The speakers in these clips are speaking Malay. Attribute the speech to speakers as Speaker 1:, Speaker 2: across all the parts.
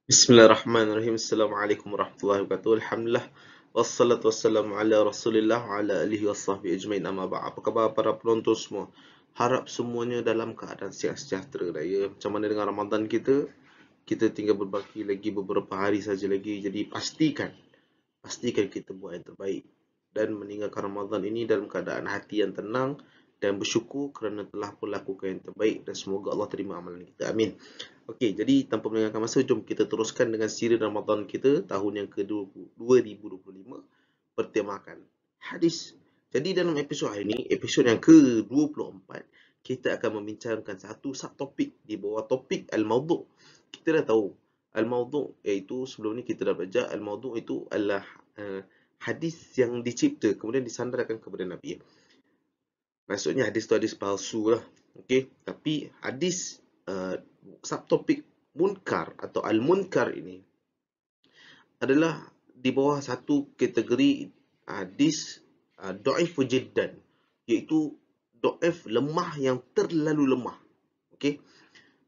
Speaker 1: Bismillahirrahmanirrahim. Assalamualaikum warahmatullahi wabarakatuh. Alhamdulillah. Wassalatu wassalamu ala Rasulillah wa ala alihi wasahbihi ajmain, amma ba'd. Apa khabar para penonton semua? Harap semuanya dalam keadaan sihat sejahtera dah ya. Macam mana dengan Ramadan kita? Kita tinggal berbaki lagi beberapa hari saja lagi. Jadi pastikan kita buat yang terbaik dan meninggalkan Ramadan ini dalam keadaan hati yang tenang dan bersyukur kerana telah pun lakukan yang terbaik, dan semoga Allah terima amalan kita. Amin. Okey, jadi tanpa melengahkan masa, jom kita teruskan dengan siri Ramadan kita tahun yang ke-2025 bertemakan hadis. Jadi dalam episod hari ini, episod yang ke-24, kita akan membincangkan satu subtopik di bawah topik al-maudhu'. Kita dah tahu al-maudhu' iaitu sebelum ni kita dah belajar al-maudhu' itu adalah hadis yang dicipta kemudian disandarkan kepada Nabi. Maksudnya hadis tu hadis palsu lah. Okey, tapi hadis subtopik munkar atau al-munkar ini adalah di bawah satu kategori hadis dhaif jiddan, iaitu dhaif lemah yang terlalu lemah. Okey.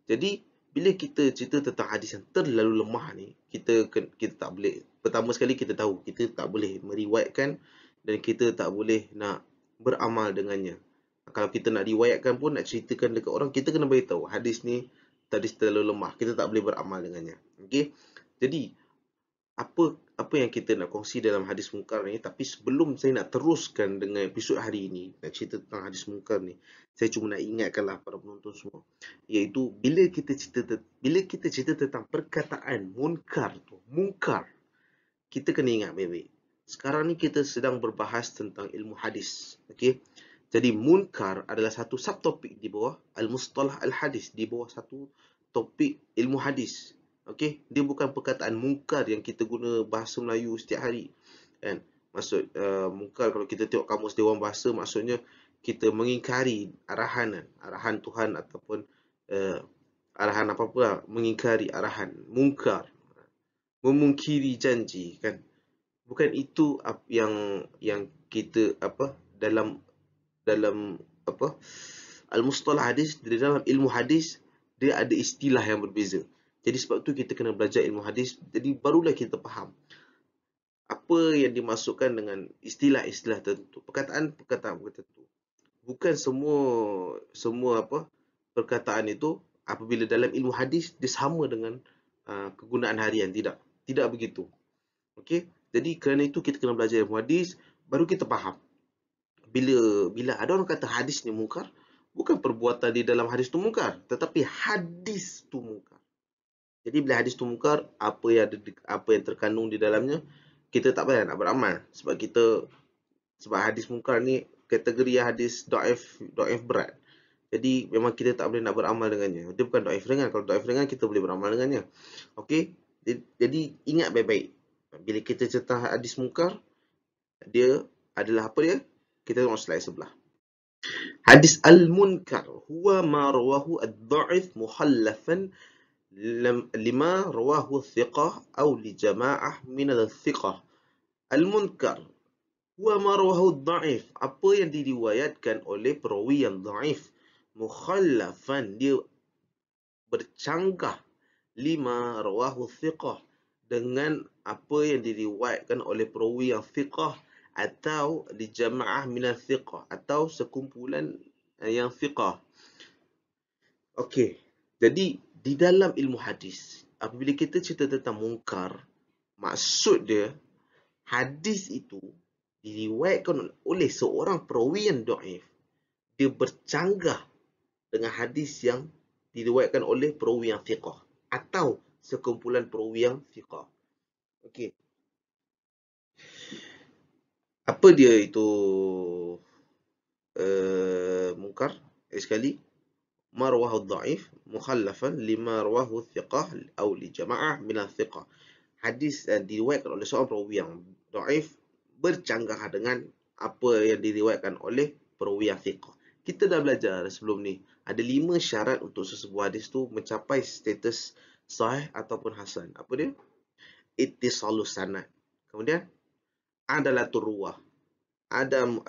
Speaker 1: Jadi bila kita cerita tentang hadis yang terlalu lemah ni, kita tak boleh, pertama sekali kita tahu kita tak boleh meriwayatkan dan kita tak boleh nak beramal dengannya. Kalau kita nak riwayatkan pun, nak ceritakan dekat orang, kita kena beritahu hadis ni hadis terlalu lemah, kita tak boleh beramal dengannya. Okey. Jadi apa yang kita nak kongsi dalam hadis munkar ni. Tapi sebelum saya nak teruskan dengan episod hari ini, nak cerita tentang hadis munkar ni, saya cuma nak ingatkanlah para penonton semua, iaitu bila kita cerita tentang perkataan munkar, kita kena ingat baik-baik. Sekarang ni kita sedang berbahas tentang ilmu hadis. Okey. Jadi munkar adalah satu subtopik di bawah al-mustalah al-hadis, di bawah satu topik ilmu hadis. Okey, dia bukan perkataan munkar yang kita guna bahasa Melayu setiap hari. Kan? Maksud munkar, kalau kita tengok kamus Dewan Bahasa, maksudnya kita mengingkari arahan Tuhan ataupun arahan apa-apa lah, mengingkari arahan. Munkar, memungkiri janji, kan? Bukan itu yang kita dalam al-mustalah hadis. Di dalam ilmu hadis dia ada istilah yang berbeza. Jadi sebab tu kita kena belajar ilmu hadis, jadi barulah kita faham apa yang dimasukkan dengan istilah-istilah tertentu, perkataan-perkataan tertentu. Bukan semua perkataan itu apabila dalam ilmu hadis dia sama dengan kegunaan harian. Tidak begitu. Okey, jadi kerana itu kita kena belajar ilmu hadis, baru kita faham. Bila ada orang kata hadis ni munkar, bukan perbuatan di dalam hadis tu munkar, tetapi hadis tu munkar. Jadi bila hadis tu munkar, apa yang terkandung di dalamnya, kita tak payah nak beramal. Sebab hadis munkar ni kategori hadis dhaif berat. Jadi memang kita tak boleh nak beramal dengannya. Dia bukan dhaif ringan. Kalau dhaif ringan kita boleh beramal dengannya. Okey. Jadi ingat baik-baik. Bila kita cerita hadis munkar, dia adalah apa dia? Kita tengok slide sebelah. Hadis al-munkar huwa ma rawahu ad-dha'if mukhallafan lima rawahu thiqah atau li jama'ah min al-thiqah. Al-munkar huwa ma rawahu ad-dha'if, apa yang diriwayatkan oleh perawi yang dhaif, mukhallafan, dia bercanggah, lima rawahu thiqah, dengan apa yang diriwayatkan oleh perawi yang thiqah, atau di jama'ah minal thiqah, atau sekumpulan yang thiqah. Okey, jadi di dalam ilmu hadis, apabila kita cerita tentang munkar, maksud dia hadis itu diriwayatkan oleh seorang perawi yang dhaif, dia bercanggah dengan hadis yang diriwayatkan oleh perawi yang thiqah atau sekumpulan perawi yang thiqah. Okey. Apa dia itu munkar? Sekali, ma rawahu dhaif mukhallafan lima rawahu thiqah atau li jama'ah min thiqah. Hadis diriwayatkan oleh seorang perawi yang dhaif bercanggah dengan apa yang diriwayatkan oleh perawi yang thiqah. Kita dah belajar sebelum ni, ada 5 syarat untuk sesebuah hadis tu mencapai status sahih ataupun hasan. Apa dia? Ittisalus sanad. Kemudian adalatur ruwah, adam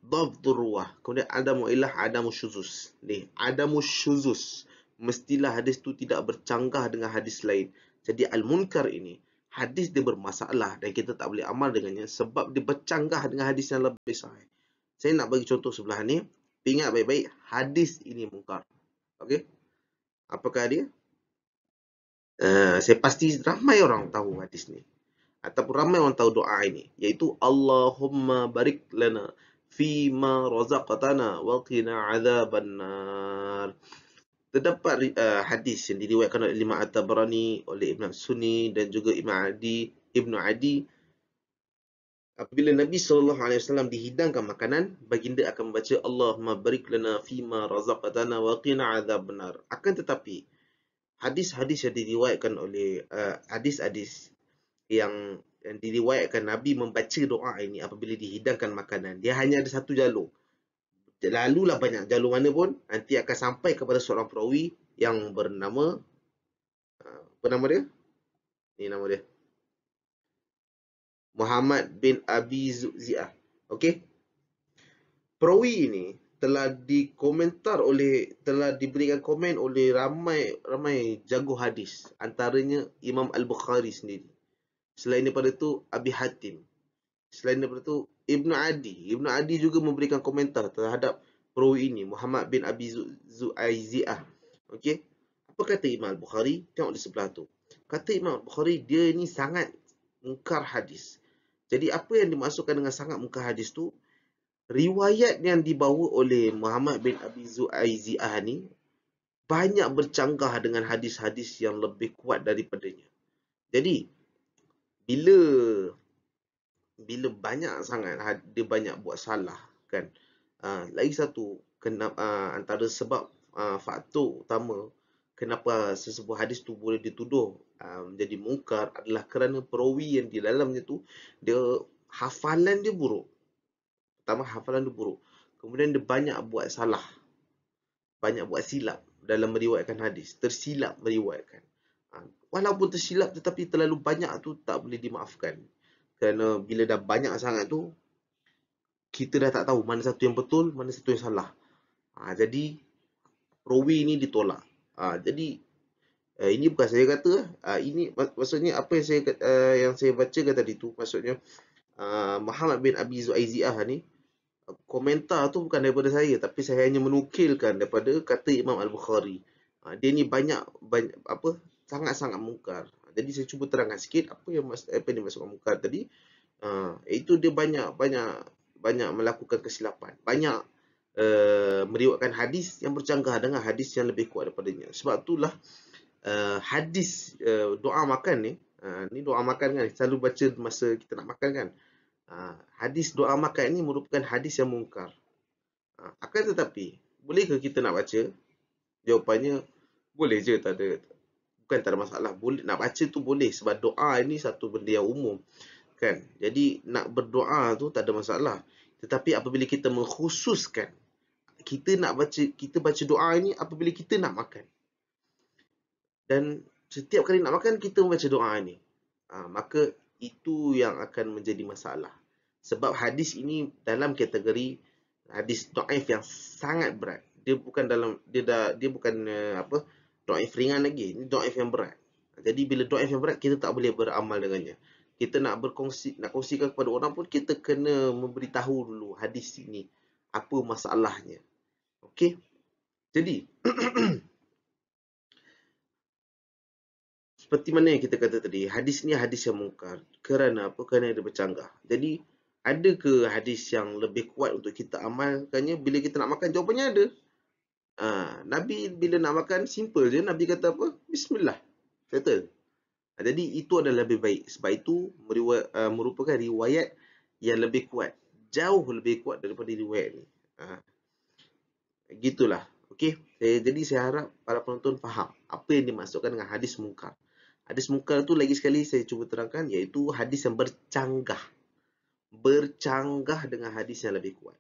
Speaker 1: dhabtur ruwah, kemudian adamu ilah, adamu syuzus. Ni adamu syuzus, mestilah hadis tu tidak bercanggah dengan hadis lain. Jadi al-munkar ini, hadis dia bermasalah dan kita tak boleh amal dengannya sebab dia bercanggah dengan hadis yang lebih sahih. Saya nak bagi contoh sebelah ni. Ingat baik-baik, hadis ini munkar. Okey? Apakah dia? Saya pasti ramai orang tahu hadis ni. Ataupun ramai orang tahu doa ini. Iaitu Allahumma barik lana fima razaqtana wa qina azaban nar. Terdapat hadis yang diriwayatkan oleh Imam At-Tabrani, oleh Ibn Sunni dan juga Ibnu Adi. Apabila Nabi SAW dihidangkan makanan, baginda akan membaca Allahumma barik lana fima razaqtana wa qina adzaban nar. Akan tetapi hadis-hadis yang diriwayatkan oleh hadis-hadis yang diriwayatkan Nabi membaca doa ini apabila dihidangkan makanan, dia hanya ada satu jalur. Lalulah banyak jalur mana pun, nanti akan sampai kepada seorang perawi yang bernama apa nama dia? Ni nama dia. Muhammad bin Abi Zu'zi'ah. Okey. Perawi ini telah diberikan komen oleh ramai jago hadis, antaranya Imam Al-Bukhari sendiri. Selain daripada itu Abi Hatim. Selain daripada itu Ibnu Adi juga memberikan komentar terhadap perawi ini, Muhammad bin Abi Zu'zi'ah. Okey. Apa kata Imam Al-Bukhari? Tengok di sebelah tu. Kata Imam Al-Bukhari, dia ni sangat mungkar hadis. Jadi apa yang dimasukkan dengan sangat mungkar hadis tu, riwayat yang dibawa oleh Muhammad bin Abi Zu'zi'ah ni banyak bercanggah dengan hadis-hadis yang lebih kuat daripadanya. Jadi bila banyak sangat dia banyak buat salah kan. Lagi satu antara sebab faktor utama kenapa sesebuah hadis tu boleh dituduh menjadi mungkar adalah kerana perawi yang di dalamnya tu dia hafalan dia buruk. Pertama, hafalan dia buruk. Kemudian dia banyak buat salah, banyak buat silap dalam meriwayatkan hadis, tersilap meriwayatkan. Walaupun tersilap tetapi terlalu banyak tu tak boleh dimaafkan. Kerana bila dah banyak sangat tu, kita dah tak tahu mana satu yang betul, mana satu yang salah. Jadi perawi ni ditolak. Jadi ini bukan saya kata, ini maksudnya apa yang saya bacakan tadi tu, maksudnya Muhammad bin Abi Zu'zi'ah ni, komentar tu bukan daripada saya, tapi saya hanya menukilkan daripada kata Imam Al-Bukhari. Dia ni sangat-sangat mungkar. Jadi saya cuba terangkan sikit apa yang dimaksudkan mungkar tadi. Iaitu dia banyak melakukan kesilapan, banyak meriwayatkan hadis yang bercanggah dengan hadis yang lebih kuat daripadanya. Sebab itulah hadis doa makan ni doa makan kan, selalu baca masa kita nak makan kan. Hadis doa makan ni merupakan hadis yang mungkar. Akan tetapi, bolehkah kita nak baca? Jawapannya, boleh je, bukan tak ada masalah. Boleh, nak baca tu boleh sebab doa ini satu benda yang umum. Kan? Jadi nak berdoa tu tak ada masalah. Tetapi apabila kita mengkhususkan, kita baca doa ini apabila kita nak makan. Dan setiap kali nak makan, kita membaca doa ini. Maka itu yang akan menjadi masalah. Sebab hadis ini dalam kategori hadis dhaif yang sangat berat. Dia bukan dhaif ringan lagi. Ini dhaif yang berat. Jadi bila dhaif yang berat, kita tak boleh beramal dengannya. Kita nak kongsikan kepada orang pun, kita kena memberitahu dulu hadis ini apa masalahnya. Okey. Jadi seperti mana yang kita kata tadi, hadis ni hadis yang mungkar. Kerana apa? Kerana dia bercanggah. Jadi ada ke hadis yang lebih kuat untuk kita amalkannya bila kita nak makan? Jawapannya ada. Nabi bila nak makan, simple je. Nabi kata apa? Bismillah. Settle. Jadi itu adalah lebih baik. Sebab itu merupakan riwayat yang lebih kuat. Jauh lebih kuat daripada riwayat ni. Gitulah. Okey. Jadi saya harap para penonton faham apa yang dimaksudkan dengan hadis mungkar. Hadis mungkar tu lagi sekali saya cuba terangkan, iaitu hadis yang bercanggah dengan hadis yang lebih kuat.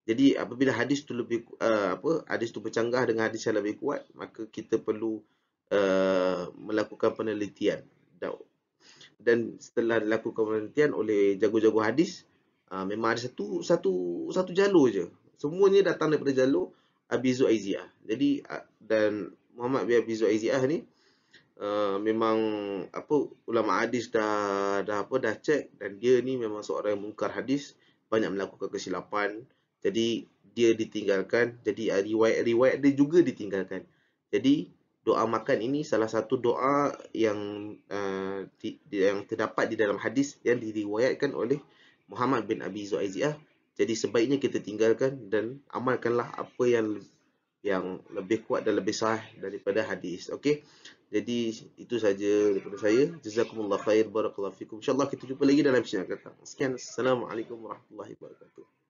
Speaker 1: Jadi apabila hadis tu bercanggah dengan hadis yang lebih kuat, maka kita perlu melakukan penelitian. Dan setelah dilakukan penelitian oleh jago-jago hadis, memang ada satu jalur je. Semuanya datang daripada jalur Abi Zu'zi'ah. Jadi dan Muhammad bin Abi Zu'zi'ah ni memang ulama hadis dah cek, dan dia ni memang seorang yang mungkar hadis, banyak melakukan kesilapan. Jadi dia ditinggalkan, jadi riwayat-riwayat dia juga ditinggalkan. Jadi doa makan ini salah satu doa yang yang terdapat di dalam hadis yang diriwayatkan oleh Muhammad bin Abi Zu'aiziah. Jadi sebaiknya kita tinggalkan dan amalkanlah apa yang lebih kuat dan lebih sahih daripada hadis. Okey. Jadi itu saja daripada saya. Jazakumullah khair, barakallahu fikum. InsyaAllah kita jumpa lagi dalam episod yang akan datang. Sekian. Assalamualaikum warahmatullahi wabarakatuh.